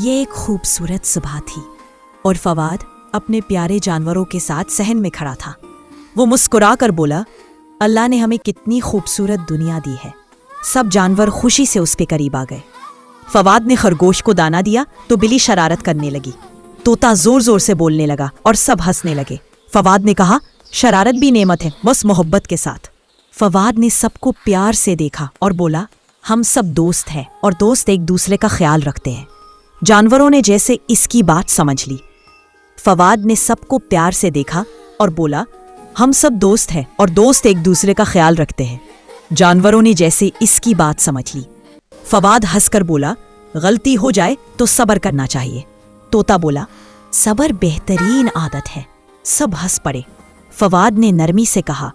یہ ایک خوبصورت صبح تھی اور فواد اپنے پیارے جانوروں کے ساتھ صحن میں کھڑا تھا۔ وہ مسکرا کر بولا، اللہ نے ہمیں کتنی خوبصورت دنیا دی ہے۔ سب جانور خوشی سے اس کے قریب آ گئے۔ فواد نے خرگوش کو دانا دیا تو بلی شرارت کرنے لگی۔ طوطا زور زور سے بولنے لگا اور سب ہنسنے لگے۔ فواد نے کہا، شرارت بھی نعمت ہے، بس محبت کے ساتھ۔ فواد نے سب کو پیار سے دیکھا اور بولا، ہم سب دوست ہیں اور دوست ایک دوسرے کا خیال رکھتے ہیں۔ جانوروں نے جیسے اس کی بات سمجھ لی۔ فواد نے سب کو پیار سے دیکھا اور بولا، ہم سب دوست ہیں اور دوست ایک دوسرے کا خیال رکھتے ہیں۔ جانوروں نے جیسے اس کی بات سمجھ لی۔ فواد ہنس کر بولا، غلطی ہو جائے تو صبر کرنا چاہیے۔ طوطا بولا، صبر بہترین عادت ہے۔ سب ہنس پڑے۔ فواد نے نرمی سے کہا،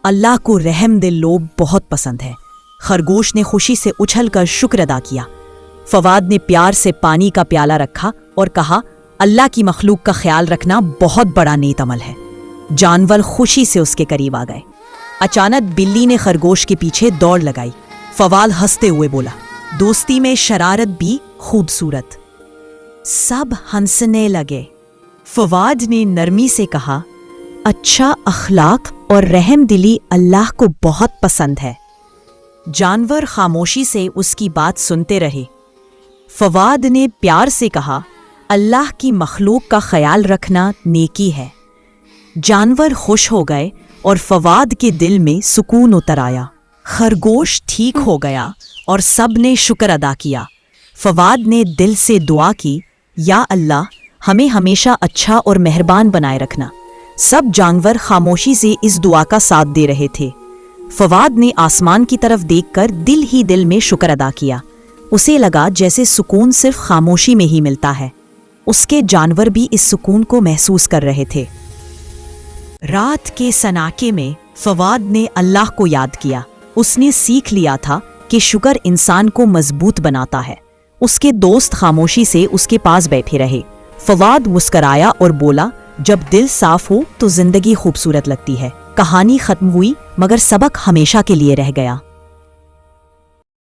اللہ کو رحم دل لوگ بہت پسند ہے۔ خرگوش نے خوشی سے اچھل کر شکر ادا کیا۔ فواد نے پیار سے پانی کا پیالہ رکھا اور کہا، اللہ کی مخلوق کا خیال رکھنا بہت بڑا نیک عمل ہے۔ جانور خوشی سے اس کے قریب آ گئے۔ اچانک بلی نے خرگوش کے پیچھے دوڑ لگائی۔ فواد ہنستے ہوئے بولا، دوستی میں شرارت بھی خوبصورت۔ سب ہنسنے لگے۔ فواد نے نرمی سے کہا، اچھا اخلاق اور رحم دلی اللہ کو بہت پسند ہے۔ جانور خاموشی سے اس کی بات سنتے رہے۔ فواد نے پیار سے کہا، اللہ کی مخلوق کا خیال رکھنا نیکی ہے۔ جانور خوش ہو گئے اور فواد کے دل میں سکون اتر آیا۔ خرگوش ٹھیک ہو گیا اور سب نے شکر ادا کیا۔ فواد نے دل سے دعا کی، یا اللہ ہمیں ہمیشہ اچھا اور مہربان بنائے رکھنا۔ سب جانور خاموشی سے اس دعا کا ساتھ دے رہے تھے۔ فواد نے آسمان کی طرف دیکھ کر دل ہی دل میں شکر ادا کیا۔ اسے لگا جیسے سکون صرف خاموشی میں ہی ملتا ہے۔ اس کے جانور بھی اس سکون کو محسوس کر رہے تھے۔ رات کے سناکے میں فواد نے اللہ کو یاد کیا۔ اس نے سیکھ لیا تھا کہ شکر انسان کو مضبوط بناتا ہے۔ اس کے دوست خاموشی سے اس کے پاس بیٹھے رہے۔ فواد مسکرایا اور بولا، جب دل صاف ہو تو زندگی خوبصورت لگتی ہے۔ کہانی ختم ہوئی مگر سبق ہمیشہ کے لیے رہ گیا۔